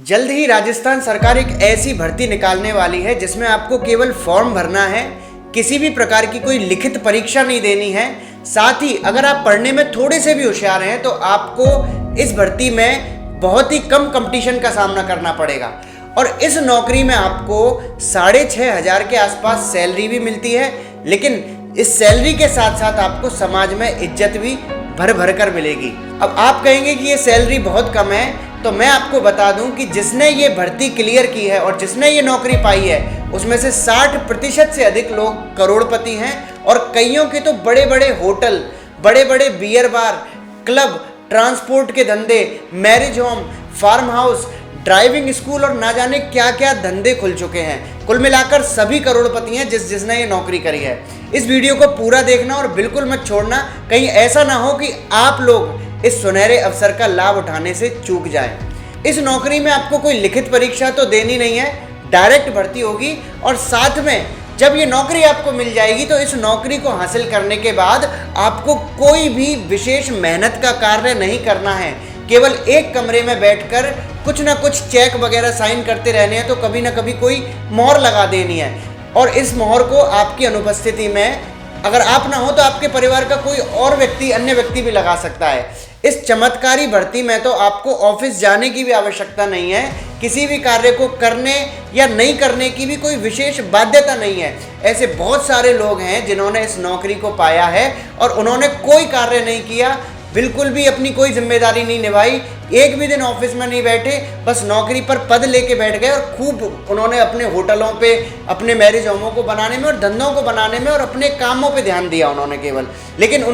जल्द ही राजस्थान सरकार एक ऐसी भर्ती निकालने वाली है जिसमें आपको केवल फॉर्म भरना है, किसी भी प्रकार की कोई लिखित परीक्षा नहीं देनी है। साथ ही अगर आप पढ़ने में थोड़े से भी होशियार हैं तो आपको इस भर्ती में बहुत ही कम कंपटीशन का सामना करना पड़ेगा और इस नौकरी में आपको 6,500 के आसपास सैलरी भी मिलती है। लेकिन इस सैलरी के साथ साथ आपको समाज में इज्जत भी भर भर कर मिलेगी। अब आप कहेंगे कि ये सैलरी बहुत कम है, तो मैं आपको बता दूं कि जिसने ये भर्ती क्लियर की है और जिसने ये नौकरी पाई है उसमें से 60% से अधिक लोग करोड़पति हैं और कईयों के तो बड़े बड़े होटल, बड़े बड़े बियर बार, क्लब, ट्रांसपोर्ट के धंधे, marriage home, farm house, driving school और ना जाने क्या क्या धंधे खुल चुके हैं। कुल मिलाकर सभी करोड़पति हैं जिसने ये नौकरी करी है। इस वीडियो को पूरा देखना और बिल्कुल मत छोड़ना, कहीं ऐसा ना हो कि आप लोग इस सुनहरे अवसर का लाभ उठाने से चूक जाएं। इस नौकरी में आपको कोई लिखित परीक्षा तो देनी नहीं है, डायरेक्ट भर्ती होगी और साथ में जब ये नौकरी आपको मिल जाएगी तो इस नौकरी को हासिल करने के बाद आपको कोई भी विशेष मेहनत का कार्य नहीं करना है। केवल एक कमरे में बैठकर कुछ ना कुछ चेक वगैरह साइन करते रहने हैं, तो कभी ना कभी कोई मोहर लगा देनी है और इस मोहर को आपकी अनुपस्थिति में अगर आप ना हो तो आपके परिवार का कोई और व्यक्ति, अन्य व्यक्ति भी लगा सकता है। इस चमत्कारी भर्ती में तो आपको ऑफिस जाने की भी आवश्यकता नहीं है, किसी भी कार्य को करने या नहीं करने की भी कोई विशेष बाध्यता नहीं है। ऐसे बहुत सारे लोग हैं जिन्होंने इस नौकरी को पाया है और उन्होंने कोई कार्य नहीं किया, बिल्कुल भी अपनी कोई जिम्मेदारी नहीं निभाई, एक भी दिन ऑफिस में नहीं बैठे, बस नौकरी पर पद लेके बैठ गए और खूब उन्होंने अपने होटलों पे, अपने मैरिज होमों को बनाने में और धंधों को बनाने में और अपने कामों पे ध्यान दिया उन्होंने केवल। लेकिन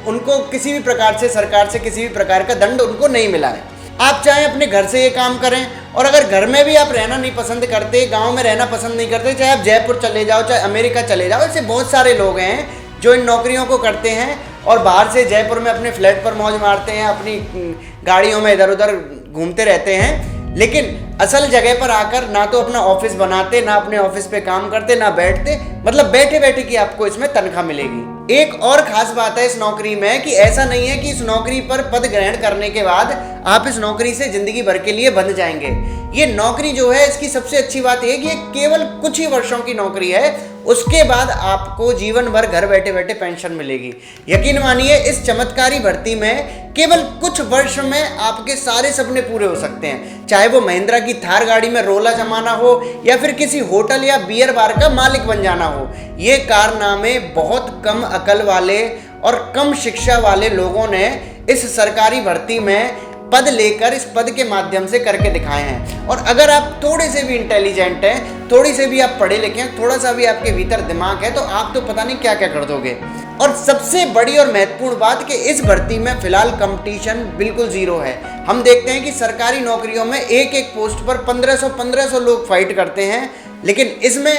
उनको किसी भी प्रकार से, सरकार से किसी भी प्रकार का दंड उनको नहीं मिला है। आप चाहे अपने घर से ये काम करें और अगर घर में भी आप रहना नहीं पसंद करते, गाँव में रहना पसंद नहीं करते, चाहे आप जयपुर चले जाओ, चाहे अमेरिका चले जाओ, ऐसे बहुत सारे लोग हैं जो इन नौकरियों को करते हैं और बाहर से जयपुर में अपने फ्लैट पर मौज मारते हैं, अपनी गाड़ियों में इधर उधर घूमते रहते हैं, लेकिन असल जगह पर आकर ना तो अपना ऑफिस बनाते, ना अपने ऑफिस पे काम करते, ना बैठते, मतलब बैठे बैठे की आपको इसमें तनख्वाह मिलेगी। एक और खास बात है इस नौकरी में कि ऐसा नहीं है कि इस नौकरी पर पद ग्रहण करने के बाद आप इस नौकरी से जिंदगी भर के लिए बंध जाएंगे। ये नौकरी जो है, इसकी सबसे अच्छी बात यह कि ये केवल कुछ ही वर्षों की नौकरी है, उसके बाद आपको जीवन भर घर बैठे बैठे पेंशन मिलेगी। यकीन मानिए इस चमत्कारी भर्ती में केवल कुछ वर्ष में आपके सारे सपने पूरे हो सकते हैं, चाहे वो महिंद्रा की थार गाड़ी में रोला जमाना हो या फिर किसी होटल या बियर बार का मालिक बन जाना हो। ये कारनामे बहुत कम अकल वाले और कम शिक्षा वाले लोगों ने इस सरकारी भर्ती में पद लेकर इस पद के माध्यम से करके दिखाए हैं। और अगर आप थोड़े से भी इंटेलिजेंट हैं, थोड़ी से भी आप पढ़े लिखे हैं, थोड़ा सा भी आपके भीतर दिमाग है, तो आप तो पता नहीं क्या क्या कर दोगे। और सबसे बड़ी और महत्वपूर्ण बात कि इस भर्ती में फिलहाल कंपटीशन बिल्कुल जीरो है। हम देखते हैं कि सरकारी नौकरियों में एक एक पोस्ट पर 1500 लोग फाइट करते हैं, लेकिन इसमें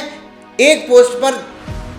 एक पोस्ट पर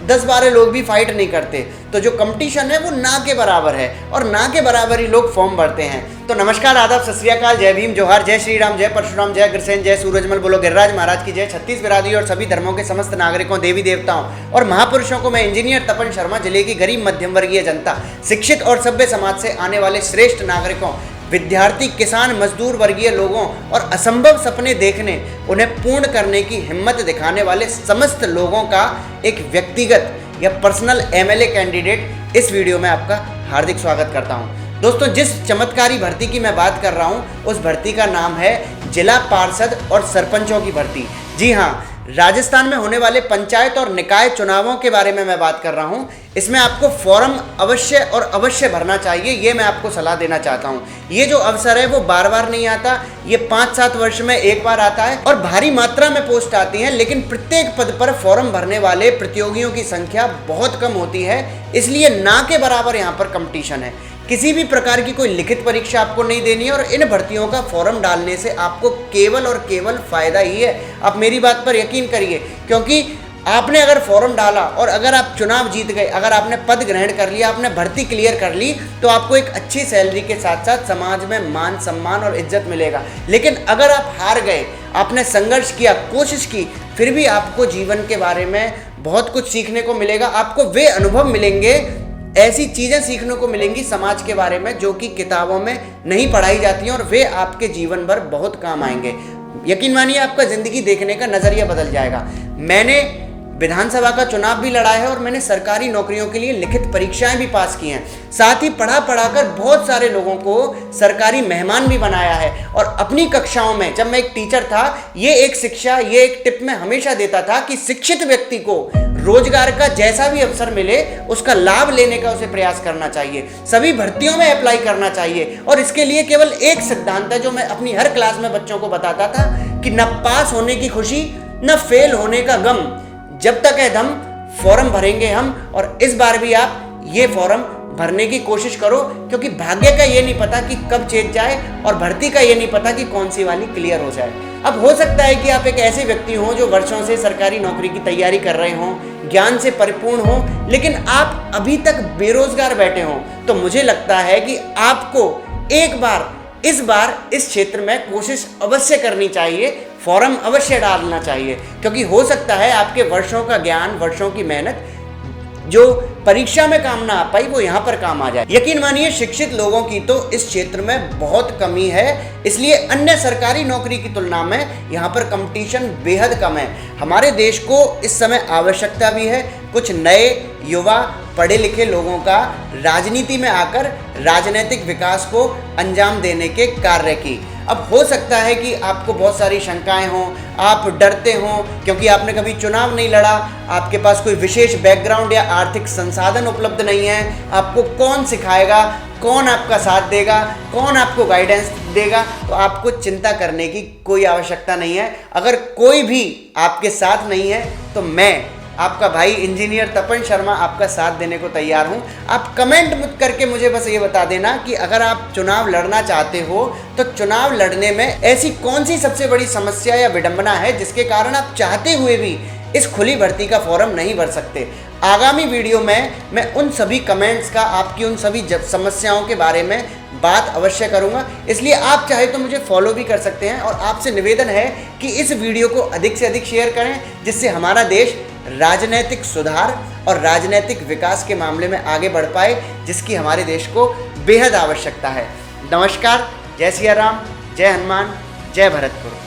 10-12 लोग भी फाइट नहीं करते। तो जो कंपटीशन है वो ना के बराबर है और ना के बराबर ही लोग फॉर्म भरते हैं। तो नमस्कार, आदाब, सत श्री अकाल, जय भीम, जोहार, जय श्री राम, जय परशुराम, जय अग्रसेन, जय सूरजमल, बोलो गिरिराज महाराज की जय। छत्तीस बिरादरी और सभी धर्मों के समस्त नागरिकों, देवी देवताओं और महापुरुषों को मैं इंजीनियर तपन शर्मा, जिले की गरीब मध्यम वर्गीय जनता, शिक्षित और सभ्य समाज से आने वाले श्रेष्ठ नागरिकों, विद्यार्थी, किसान, मजदूर वर्गीय लोगों और असंभव सपने देखने, उन्हें पूर्ण करने की हिम्मत दिखाने वाले समस्त लोगों का एक व्यक्तिगत या पर्सनल एमएलए कैंडिडेट इस वीडियो में आपका हार्दिक स्वागत करता हूं। दोस्तों, जिस चमत्कारी भर्ती की मैं बात कर रहा हूं उस भर्ती का नाम है जिला पार्षद और सरपंचों की भर्ती। जी हाँ, राजस्थान में होने वाले पंचायत और निकाय चुनावों के बारे में मैं बात कर रहा हूं। इसमें आपको फॉर्म अवश्य और अवश्य भरना चाहिए, ये मैं आपको सलाह देना चाहता हूं। ये जो अवसर है वो बार बार नहीं आता, ये 5-7 वर्ष में एक बार आता है और भारी मात्रा में पोस्ट आती हैं, लेकिन प्रत्येक पद पर फॉर्म भरने वाले प्रतियोगियों की संख्या बहुत कम होती है, इसलिए ना के बराबर यहाँ पर कंपटीशन है। किसी भी प्रकार की कोई लिखित परीक्षा आपको नहीं देनी है और इन भर्तियों का फॉर्म डालने से आपको केवल और केवल फायदा ही है। आप मेरी बात पर यकीन करिए, क्योंकि आपने अगर फॉर्म डाला और अगर आप चुनाव जीत गए, अगर आपने पद ग्रहण कर लिया, आपने भर्ती क्लियर कर ली, तो आपको एक अच्छी सैलरी के साथ साथ समाज में मान सम्मान और इज्जत मिलेगा। लेकिन अगर आप हार गए, आपने संघर्ष किया, कोशिश की, फिर भी आपको जीवन के बारे में बहुत कुछ सीखने को मिलेगा। आपको वे अनुभव मिलेंगे, ऐसी चीज़ें सीखने को मिलेंगी समाज के बारे में जो कि किताबों में नहीं पढ़ाई जाती हैं और वे आपके जीवन भर बहुत काम आएंगे। यकीन मानिए आपका ज़िंदगी देखने का नज़रिया बदल जाएगा। मैंने विधानसभा का चुनाव भी लड़ा है और मैंने सरकारी नौकरियों के लिए लिखित परीक्षाएं भी पास की हैं। साथ ही पढ़ा कर बहुत सारे लोगों को सरकारी मेहमान भी बनाया है। और अपनी कक्षाओं में जब मैं एक टीचर था, ये एक टिप मैं हमेशा देता था कि शिक्षित व्यक्ति को रोजगार का जैसा भी अवसर मिले उसका लाभ लेने का उसे प्रयास करना चाहिए, सभी भर्तियों में अप्लाई करना चाहिए। और इसके लिए केवल एक सिद्धांत है जो मैं अपनी हर क्लास में बच्चों को बताता था कि न पास होने की खुशी न फेल होने का गम, जब तक है दम फॉर्म भरेंगे हम। और इस बार भी आप ये फॉर्म भरने की कोशिश करो, क्योंकि भाग्य का ये नहीं पता कि कब चेत जाए और भर्ती का ये नहीं पता कि कौन सी वाली क्लियर हो जाए। अब हो सकता है कि आप एक ऐसे व्यक्ति हों जो वर्षों से सरकारी नौकरी की तैयारी कर रहे हों, ज्ञान से परिपूर्ण हों, लेकिन आप अभी तक बेरोजगार बैठे हों। तो मुझे लगता है कि आपको इस बार इस क्षेत्र में कोशिश अवश्य करनी चाहिए, फॉर्म अवश्य डालना चाहिए, क्योंकि हो सकता है आपके वर्षों का ज्ञान, वर्षों की मेहनत जो परीक्षा में काम ना आ पाई वो यहाँ पर काम आ जाए। यकीन मानिए शिक्षित लोगों की तो इस क्षेत्र में बहुत कमी है, इसलिए अन्य सरकारी नौकरी की तुलना में यहाँ पर कंपटीशन बेहद कम है। हमारे देश को इस समय आवश्यकता भी है कुछ नए युवा पढ़े लिखे लोगों का राजनीति में आकर राजनीतिक विकास को अंजाम देने के कार्य की। अब हो सकता है कि आपको बहुत सारी शंकाएं हों, आप डरते हों क्योंकि आपने कभी चुनाव नहीं लड़ा, आपके पास कोई विशेष बैकग्राउंड या आर्थिक संसाधन उपलब्ध नहीं है, आपको कौन सिखाएगा, कौन आपका साथ देगा, कौन आपको गाइडेंस देगा। तो आपको चिंता करने की कोई आवश्यकता नहीं है। अगर कोई भी आपके साथ नहीं है तो मैं आपका भाई इंजीनियर तपन शर्मा आपका साथ देने को तैयार हूं। आप कमेंट करके मुझे बस ये बता देना कि अगर आप चुनाव लड़ना चाहते हो तो चुनाव लड़ने में ऐसी कौन सी सबसे बड़ी समस्या या विडंबना है जिसके कारण आप चाहते हुए भी इस खुली भर्ती का फॉर्म नहीं भर सकते। आगामी वीडियो में मैं उन सभी कमेंट्स का, आपकी उन सभी समस्याओं के बारे में बात अवश्य करूंगा। इसलिए आप चाहे तो मुझे फॉलो भी कर सकते हैं और आपसे निवेदन है कि इस वीडियो को अधिक से अधिक शेयर करें, जिससे हमारा देश राजनीतिक सुधार और राजनीतिक विकास के मामले में आगे बढ़ पाए, जिसकी हमारे देश को बेहद आवश्यकता है। नमस्कार, जय सिया राम, जय हनुमान, जय भरतपुर।